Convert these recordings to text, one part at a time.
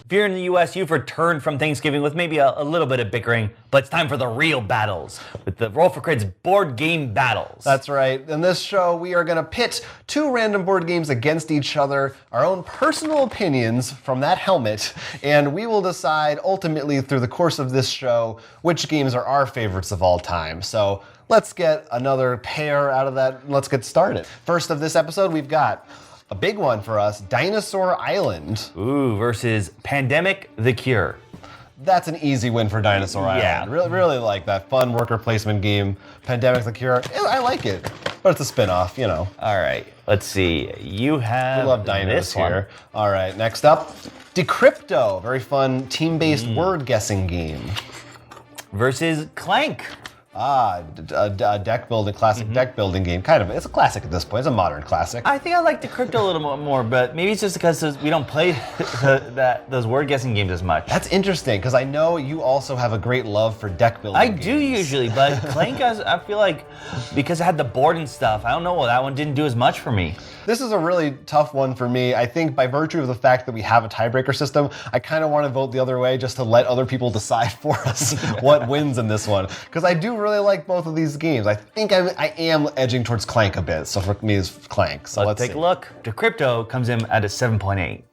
If you're in the US, you've returned from Thanksgiving with maybe a little bit of bickering, but it's time for the real battles with the Roll for Crits board game battles. That's right. In this show, we are going to pit two random board games against each other, our own personal opinions from that helmet, and we will decide ultimately through the course of this show which games are our favorites of all time. So let's get another pair out of that. Let's get started. First of this episode, we've got a big one for us, Dinosaur Island. Ooh, versus Pandemic the Cure. That's an easy win for Dinosaur Island. Really like that fun worker placement game. Pandemic the Cure, I like it, but it's a spin-off, you know. All right, let's see. You have We love dinos here. All right, next up, Decrypto, very fun team-based word guessing game. Versus Clank. A deck building, classic deck building game. Kind of, it's a classic at this point. It's a modern classic. I think I like Decrypto a little more, but maybe it's just because we don't play those word guessing games as much. That's interesting, because I know you also have a great love for deck building I games. do usually, but Clank, I feel like, because it had the board and stuff, I don't know, that one didn't do as much for me. This is a really tough one for me. I think by virtue of the fact that we have a tiebreaker system, I kind of want to vote the other way just to let other people decide for us what wins in this one. Because I do really like both of these games. I think I am edging towards Clank a bit, so for me it's Clank. So let's take see. a look. Decrypto comes in at a 7.8.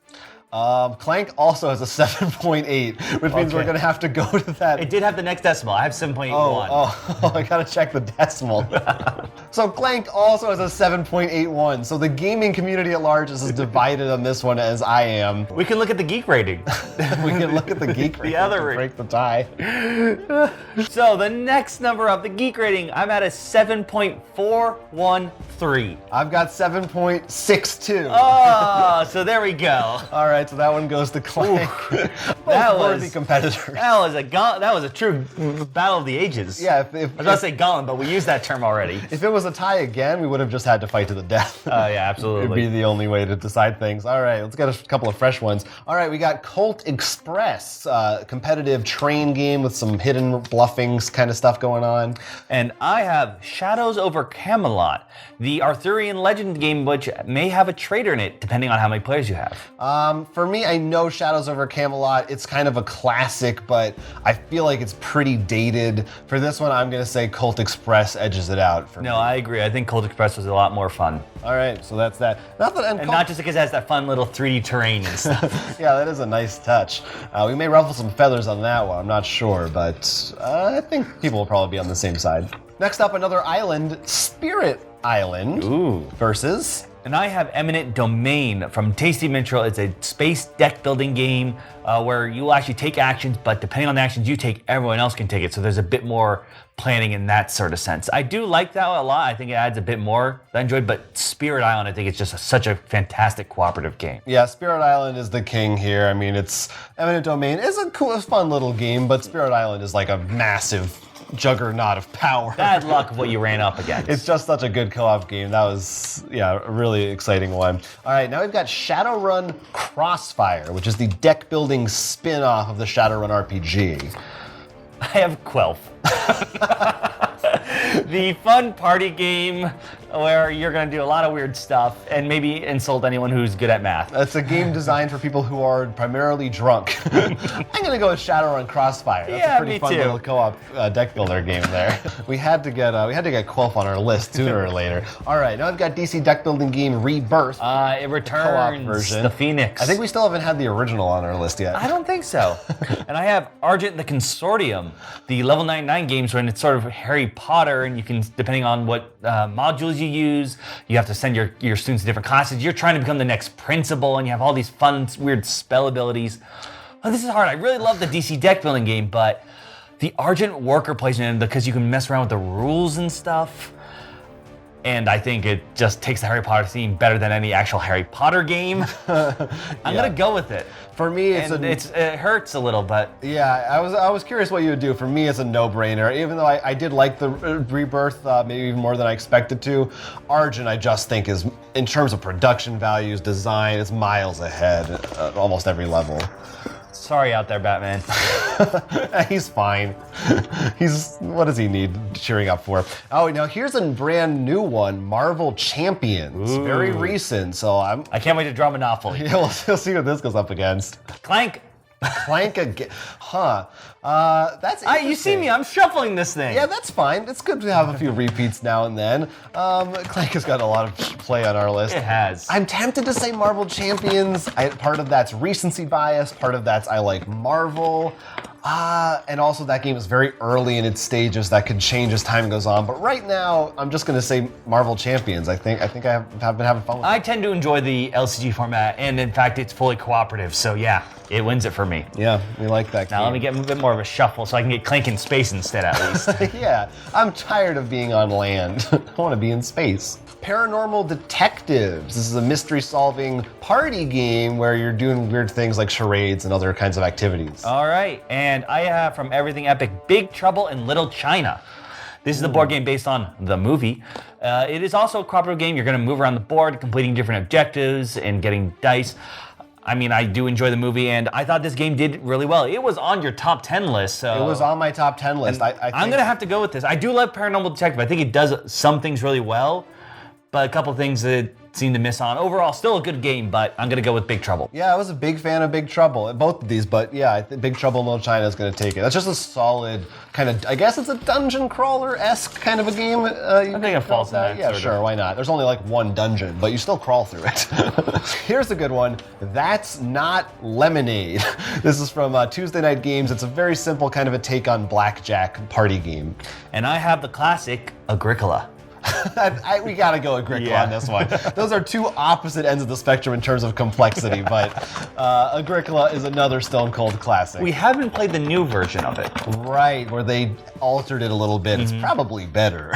Clank also has a 7.8, which means we're going to have to go to that. It did have the next decimal. I have 7.81. Oh, I got to check the decimal. So Clank also has a 7.81. So the gaming community at large is as divided on this one as I am. We can look at the geek rating. We can look at the geek rating other to rating. break the tie. So the next number up, the geek rating, I'm at a 7.413. I've got 7.62. Oh, so there we go. All right, so that one goes to Clank. That worthy was competitors. That was a true battle of the ages. Yeah, I was about to say gauntlet, but we used that term already. if it was a tie again, we would have just had to fight to the death. Oh yeah, absolutely. It'd be the only way to decide things. All right, let's get a couple of fresh ones. All right, we got Colt Express, competitive train game with some hidden bluffing kind of stuff going on. And I have Shadows over Camelot, the Arthurian legend game, which may have a traitor in it, depending on how many players you have. For me, I know Shadows over Camelot. It's kind of a classic, but I feel like it's pretty dated. For this one, I'm going to say Colt Express edges it out for me. No, I agree. I think Colt Express was a lot more fun. All right, so that's that. And not just because it has that fun little 3D terrain and stuff. Yeah, that is a nice touch. We may ruffle some feathers on that one, I'm not sure, but I think people will probably be on the same side. Next up, another island, Spirit Island. Ooh. Versus... And I have Eminent Domain from Tasty Minstrel. It's a space deck building game where you will actually take actions, but depending on the actions you take, everyone else can take it. So there's a bit more planning in that sort of sense. I do like that a lot. I think it adds a bit more that I enjoyed, but Spirit Island, I think it's just such a fantastic cooperative game. Yeah, Spirit Island is the king here. I mean, it's Eminent Domain is a cool, fun little game, but Spirit Island is like a massive juggernaut of power. Bad luck of what you ran up against. It's just such a good co-op game. That was, yeah, a really exciting one. All right, now we've got Shadowrun Crossfire, which is the deck building spin-off of the Shadowrun RPG. I have Quelf. The fun party game where you're going to do a lot of weird stuff and maybe insult anyone who's good at math. It's a game designed for people who are primarily drunk. I'm going to go with Shadowrun Crossfire. That's a pretty fun little co-op deck builder game there. We had to get Quelf on our list sooner or later. All right, now I've got DC deck building game Rebirth. It returns co-op version. the Phoenix. I think we still haven't had the original on our list yet. I don't think so. And I have Argent the Consortium, the level 99 games when it's sort of Harry Potter, and you can, depending on what modules you use, you have to send your students to different classes. You're trying to become the next principal, and you have all these fun, weird spell abilities. Oh, this is hard. I really love the DC deck building game, but the Argent worker placement, because you can mess around with the rules and stuff. And I think it just takes the Harry Potter theme better than any actual Harry Potter game. I'm gonna go with it. For me, it hurts a little, but yeah, I was curious what you would do. For me, it's a no-brainer. Even though I did like the Rebirth, maybe even more than I expected to. Argent, I just think is, in terms of production values, design, is miles ahead at almost every level. Sorry out there, Batman. He's fine. What does he need cheering up for? Oh, now here's a brand new one, Marvel Champions. Ooh. Very recent, so I can't wait to draw Monopoly. Yeah, we'll see what this goes up against. Clank Clank again. Huh. That's interesting. You see me, I'm shuffling this thing. Yeah, that's fine. It's good to have a few repeats now and then. Clank has got a lot of play on our list. It has. I'm tempted to say Marvel Champions. Part of that's recency bias. Part of that's I like Marvel. And also that game is very early in its stages. That could change as time goes on. But right now, I'm just going to say Marvel Champions. I think I have been having fun with it. I tend to enjoy the LCG format, and in fact, it's fully cooperative. So yeah, it wins it for me. Yeah, we like that game. Now let me get a bit more of a shuffle so I can get Clank in space instead, at least. Yeah, I'm tired of being on land. I want to be in space. Paranormal Detectives. This is a mystery-solving party game where you're doing weird things like charades and other kinds of activities. All right, and I have from Everything Epic, Big Trouble in Little China. This is the board game based on the movie. It is also a cooperative game. You're going to move around the board, completing different objectives and getting dice. I mean, I do enjoy the movie, and I thought this game did really well. It was on your top 10 list. So It was on my top 10 list. I'm going to have to go with this. I do love Paranormal Detective. I think it does some things really well, but a couple things that seem to miss on. Overall, still a good game, but I'm going to go with Big Trouble. Yeah, I was a big fan of Big Trouble, both of these, but yeah, I think Big Trouble in Little China is going to take it. That's just a solid kind of, I guess it's a dungeon crawler-esque kind of a game. I think it falls in that. Yeah, sure, why not? There's only like one dungeon, but you still crawl through it. Here's a good one. That's Not Lemonade. This is from Tuesday Night Games. It's a very simple kind of a take on blackjack party game. And I have the classic Agricola. We gotta go Agricola on this one. Those are two opposite ends of the spectrum in terms of complexity, but Agricola is another stone cold classic. We haven't played the new version of it. Right, where they altered it a little bit. It's probably better.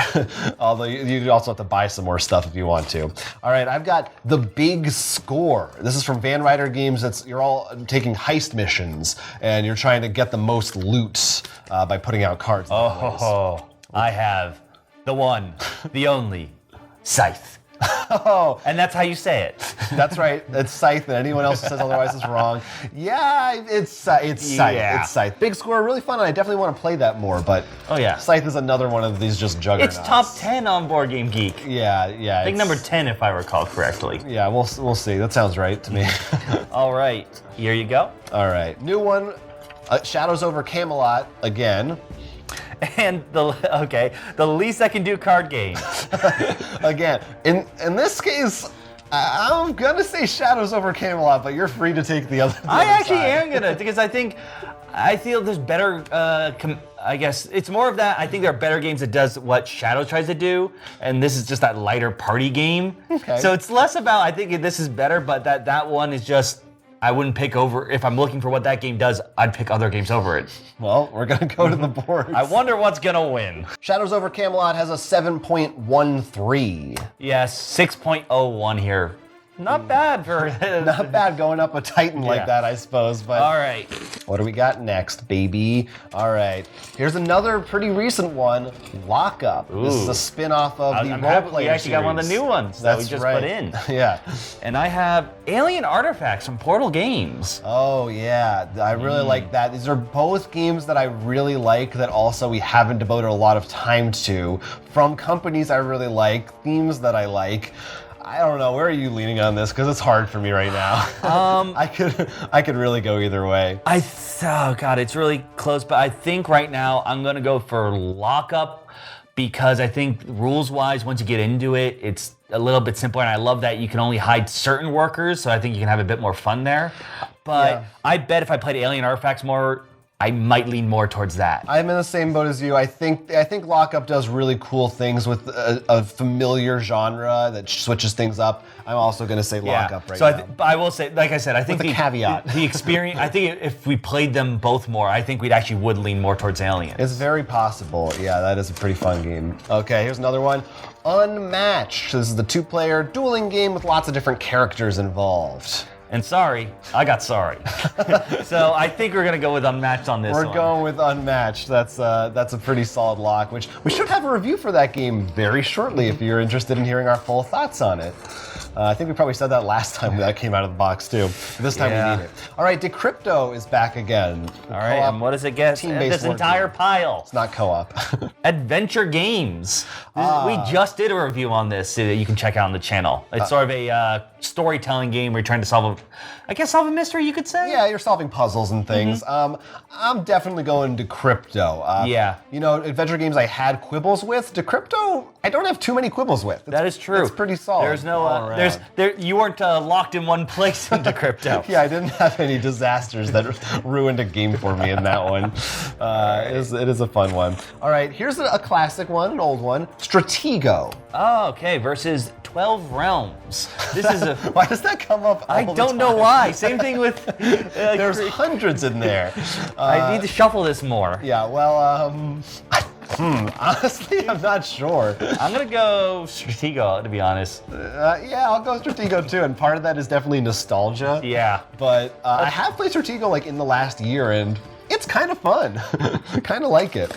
Although you also have to buy some more stuff if you want to. All right, I've got The Big Score. This is from Van Ryder Games. You're all taking heist missions, and you're trying to get the most loot by putting out cards. I have the one, the only, Scythe. Oh, And that's how you say it. that's right. It's Scythe, and anyone else who says otherwise is wrong. Yeah, it's Scythe. Yeah. It's Scythe. Big Score, really fun, and I definitely want to play that more, but Scythe is another one of these just juggernauts. It's top 10 on Board Game Geek. Yeah. I think number 10 if I recall correctly. Yeah, we'll see. That sounds right to me. All right, here you go. All right, new one, Shadows over Camelot again. And the least I can do card game. Again, in this case, I'm gonna say Shadows over Camelot, but you're free to take the other. I actually am gonna, because I feel there's better. I guess it's more of that. I think there are better games that does what Shadows tries to do, and this is just that lighter party game. Okay. So it's less about. I think this is better, but that one is just. I wouldn't pick over, if I'm looking for what that game does, I'd pick other games over it. Well, we're gonna go to the board. I wonder what's gonna win. Shadows over Camelot has a 7.13. Yes, 6.01 here. Not bad for... Not bad going up a Titan like that, I suppose. But all right. What do we got next, baby? All right. Here's another pretty recent one, Lockup. This is a spin-off of the role-playing We actually got one of the new ones that we just put in. Yeah. And I have Alien Artifacts from Portal Games. Oh, yeah. I really like that. These are both games that I really like that also we haven't devoted a lot of time to. From companies I really like, themes that I like. I don't know. Where are you leaning on this? Because it's hard for me right now. I could really go either way. Oh God, it's really close. But I think right now I'm gonna go for Lockup because I think rules-wise, once you get into it, it's a little bit simpler. And I love that you can only hide certain workers, so I think you can have a bit more fun there. But I bet if I played Alien Artifacts more, I might lean more towards that. I'm in the same boat as you. I think Lockup does really cool things with a familiar genre that switches things up. I'm also going to say Lockup right now. But I will say, like I said, I think with a caveat. The experience. I think if we played them both more, I think we'd actually would lean more towards Alien. It's very possible. Yeah, that is a pretty fun game. Okay, here's another one. Unmatched. This is the two-player dueling game with lots of different characters involved. And sorry, I got sorry. So I think we're gonna go with Unmatched on this one. We're going with Unmatched. That's a pretty solid lock, which we should have a review for that game very shortly if you're interested in hearing our full thoughts on it. I think we probably said that last time that came out of the box too. This time we need it. All right, Decrypto is back again. All right, and what does it get? This entire pile. It's not co-op. Adventure games. We just did a review on this that you can check out on the channel. It's sort of a storytelling game where you're trying to solve I guess solve a mystery, you could say. Yeah, you're solving puzzles and things. I'm definitely going to Crypto. Yeah. You know, adventure games I had quibbles with. To Crypto, I don't have too many quibbles with. That is true. It's pretty solid. There's no, you weren't locked in one place into Crypto. Yeah, I didn't have any disasters that ruined a game for me in that one. It is a fun one. All right, here's a classic one, an old one. Stratego. Oh, okay, versus 12 Realms. This is a... Why does that come up all I the don't know time? why. Same thing with... There's hundreds in there. I need to shuffle this more. Yeah, well, honestly, I'm not sure. I'm going to go Stratego, to be honest. Yeah, I'll go Stratego too, and part of that is definitely nostalgia. Yeah. But I have played Stratego like in the last year, and it's kind of fun. Kind of like it.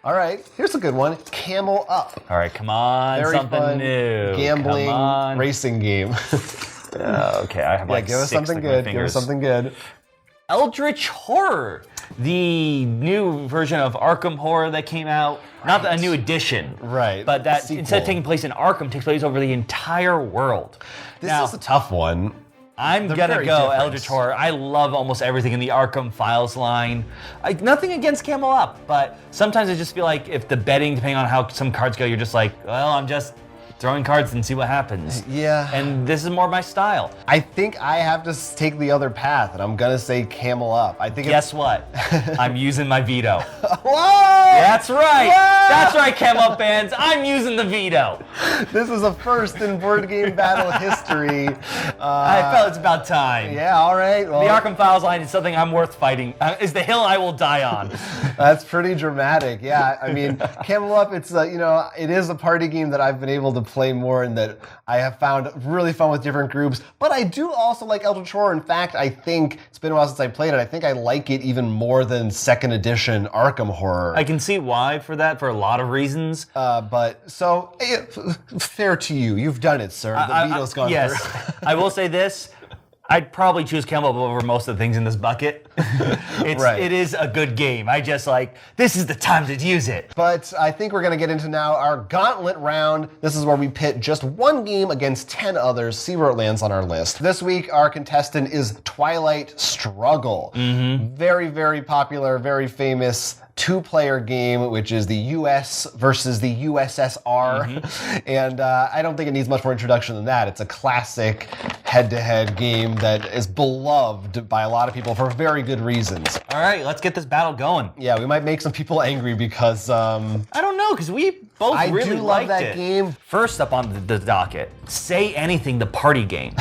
All right, here's a good one. Camel Up. All right, come on, Very something fun new. gambling Come on. racing game. Okay, I have like give us six something sticking good. my Give us fingers. something good. Eldritch Horror, the new version of Arkham Horror that came out. Not a new edition. Right. But that Sequel. instead of taking place in Arkham, takes place over the entire world. This Now, is a tough one. I'm They're gonna very go different. Eldritch Horror. I love almost everything in the Arkham Files line. Nothing against Camel Up, but sometimes I just feel like if the betting, depending on how some cards go, you're just like, well, I'm just throwing cards and see what happens. Yeah. And this is more my style. I think I have to take the other path, and I'm gonna say Camel Up. I think Guess what? I'm using my veto. Whoa! That's right. Whoa! That's right, Camel Up fans. I'm using the veto. This is a first in board game battle history. I felt it's about time. Yeah, all right. Well, The Arkham Files line is something I'm worth fighting. Is the hill I will die on. that's pretty dramatic. Yeah, I mean, Camel Up, it's it is a party game that I've been able to play more and that I have found really fun with different groups. But I do also like Eldritch Horror. In fact, I think it's been a while since I played it. I think I like it even more than second edition Arkham Horror. I can see why for that, for a lot of reasons. Fair to you. You've done it, sir. The veto's gone yes. through. I will say this. I'd probably choose Camel Up over most of the things in this bucket. Right. It is a good game. I just this is the time to use it. But I think we're going to get into now our Gauntlet Round. This is where we pit just one game against 10 others, see where it lands on our list. This week, our contestant is Twilight Struggle. Very, very popular, very famous two-player game, which is the US versus the USSR. And I don't think it needs much more introduction than that. It's a classic head-to-head game that is beloved by a lot of people for very good reasons. All right, let's get this battle going. Yeah, we might make some people angry because I don't know, because we both I really do love liked that it. game. First up on the docket, Say Anything, the party game.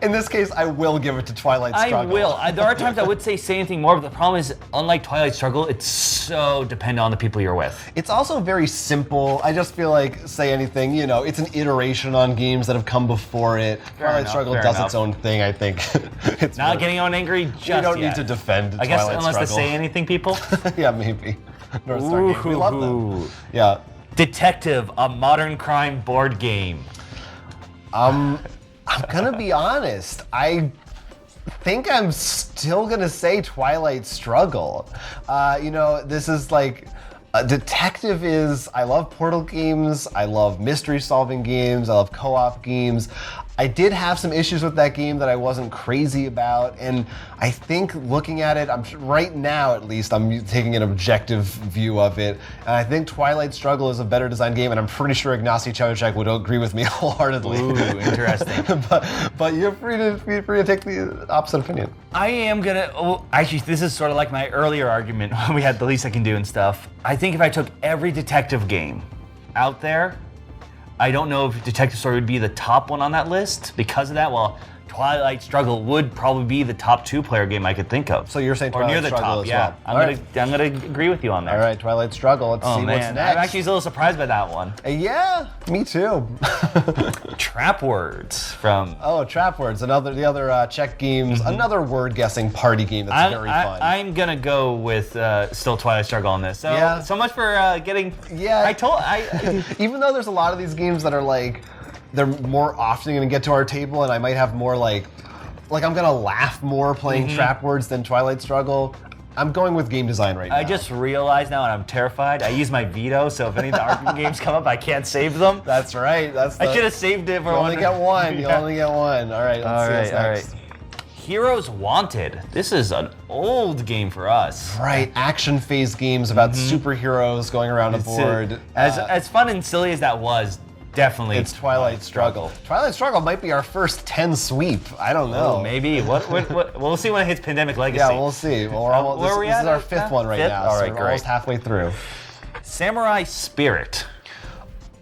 In this case, I will give it to Twilight Struggle. I will. There are times I would say anything more, but the problem is, unlike Twilight Struggle, it's so dependent on the people you're with. It's also very simple. I just feel like Say Anything, it's an iteration on games that have come before it. Twilight enough, Struggle fair does enough. its own thing, I think. It's Not getting on angry just We don't yet. need to defend I guess Twilight unless Struggle. they say anything, people. Yeah, maybe. North Star Games. We love them. Ooh. Yeah. Detective, a modern crime board game. I'm gonna be honest. I think I'm still gonna say Twilight Struggle. This is like Detective is. I love portal games. I love mystery solving games. I love co-op games. I did have some issues with that game that I wasn't crazy about, and I think looking at it, right now at least, I'm taking an objective view of it, and I think Twilight Struggle is a better designed game, and I'm pretty sure Ignacy Chowchak would agree with me wholeheartedly. Ooh, interesting. but you're free to take the opposite opinion. I am gonna. Actually, this is sort of like my earlier argument when we had The Least I Can Do and stuff. I think if I took every detective game out there, I don't know if Detective Story would be the top one on that list. Because of that, well, Twilight Struggle would probably be the top two-player game I could think of. So you're saying or near Twilight the Struggle top, as yeah. well. I'm gonna agree with you on there. All right, Twilight Struggle. Let's Oh see man, what's next. I'm actually a little surprised by that one. Yeah, me too. Trap Words from. Oh, Trap Words, the other Czech games, another word guessing party game that's very fun. I'm gonna go with still Twilight Struggle on this. So Yeah. so much for getting. Yeah. I Even though there's a lot of these games that are like, they're more often going to get to our table, and I might have more like I'm going to laugh more playing Trap Words than Twilight Struggle. I'm going with game design right now. I just realized now, and I'm terrified. I use my veto, so if any of the Arkham games come up, I can't save them. That's right. I should have saved it for You only get one. You Yeah. only get one. All right, let's see what's next. Heroes Wanted. This is an old game for us. Right, action phase games about superheroes going around a board. As fun and silly as that was, definitely. It's Twilight Struggle. Twilight Struggle might be our first 10 sweep. I don't know. Oh, maybe. We'll see when it hits Pandemic Legacy. Yeah, we'll see. Well, we're almost, where are we this at? is our fifth one right now. All right, so we're great. almost halfway through. Samurai Spirit.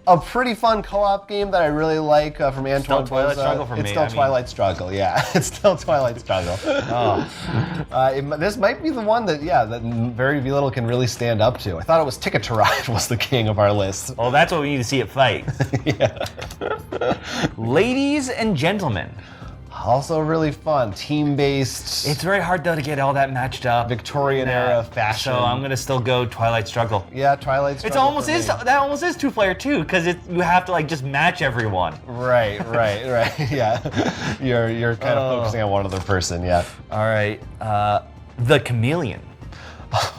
A pretty fun co-op game that I really like from Antoine Twilight Boza. Struggle for It's me, still I mean- Twilight Struggle, yeah. It's still Twilight Struggle. This might be the one that very little can really stand up to. I thought it was Ticket to Ride was the king of our list. Well, that's what we need to see it fight. Ladies and gentlemen. Also really fun, team-based. It's very hard, though, to get all that matched up. Victorian era fashion. So I'm going to still go Twilight Struggle. Yeah, Twilight Struggle. That almost is two-player, too, because you have to, just match everyone. Right. Yeah. You're kind of focusing on one other person, yeah. All right. The Chameleon.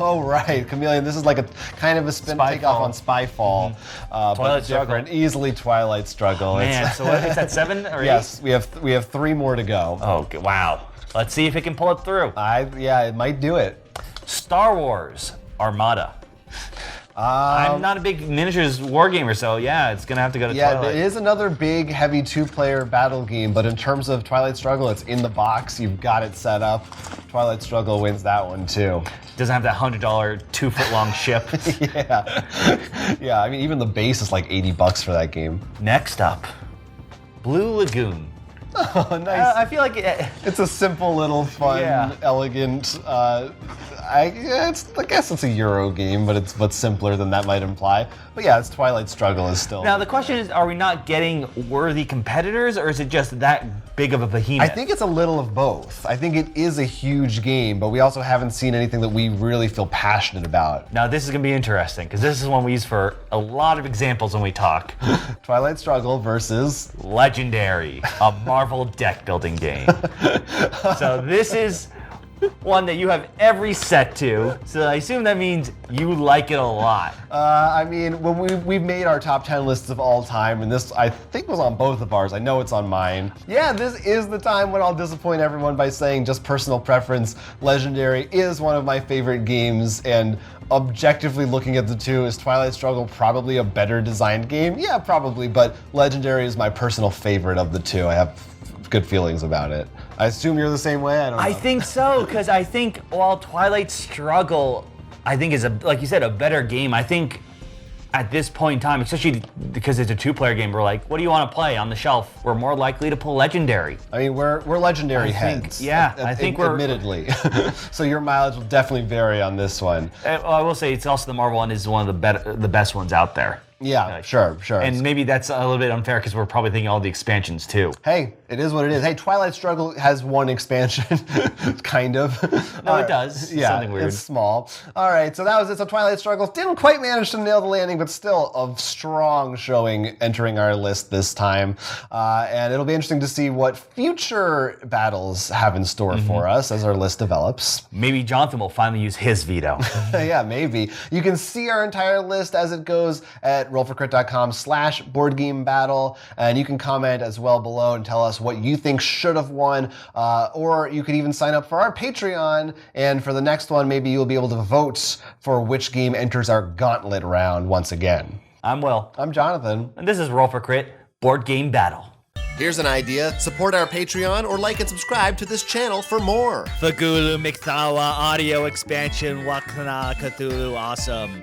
Oh, right, Chameleon. This is like a kind of a spin takeoff on Spyfall. Twilight but different. Struggle. Easily Twilight Struggle. Man, so what, it's at 7 or 8? Yes, we have 3 more to go. Oh, okay, wow. Let's see if it can pull it through. It might do it. Star Wars Armada. I'm not a big miniatures war gamer, so yeah, it's gonna have to go to Twilight. It is another big, heavy 2-player battle game, but in terms of Twilight Struggle, it's in the box. You've got it set up. Twilight Struggle wins that one too. Doesn't have that $100 2-foot-long ship. Yeah. I mean, even the base is like $80 for that game. Next up, Blue Lagoon. Oh, nice. I feel like It's a simple little fun, elegant. I guess it's a Euro game, but it's simpler than that might imply. But yeah, it's Twilight Struggle is still. Now the question is, are we not getting worthy competitors, or is it just that big of a behemoth? I think it's a little of both. I think it is a huge game, but we also haven't seen anything that we really feel passionate about. Now this is gonna be interesting because this is one we use for a lot of examples when we talk. Twilight Struggle versus Legendary, a Marvel deck building game. So this is one that you have every set to, so I assume that means you like it a lot. I mean, when we've made our top 10 lists of all time, and this I think was on both of ours. I know it's on mine. Yeah, this is the time when I'll disappoint everyone by saying just personal preference. Legendary is one of my favorite games, and objectively looking at the two, is Twilight Struggle probably a better designed game? Yeah, probably, but Legendary is my personal favorite of the two. I have good feelings about it. I assume you're the same way? I don't know. I think so, because I think while Twilight Struggle, I think is, like you said, a better game, I think at this point in time, especially because it's a 2-player game, we're like, what do you want to play on the shelf? We're more likely to pull Legendary. I mean, we're Legendary heads. I think we're... Admittedly. So your mileage will definitely vary on this one. I will say it's also the Marvel one is one of the best ones out there. Yeah, sure. And maybe that's a little bit unfair because we're probably thinking all the expansions too. Hey, it is what it is. Hey, Twilight Struggle has one expansion, kind of. No, it does. Yeah, something weird. It's small. All right, so that was it. So Twilight Struggle didn't quite manage to nail the landing, but still a strong showing entering our list this time. And it'll be interesting to see what future battles have in store for us as our list develops. Maybe Jonathan will finally use his veto. Yeah, maybe. You can see our entire list as it goes at rollforcrit.com/boardgamebattle, and you can comment as well below and tell us what you think should have won, or you could even sign up for our Patreon, and for the next one, maybe you'll be able to vote for which game enters our Gauntlet Round once again. I'm Will. I'm Jonathan. And this is Roll for Crit, Board Game Battle. Here's an idea. Support our Patreon or like and subscribe to this channel for more. Fagulu Miktawa audio expansion Wakana Cthulhu awesome.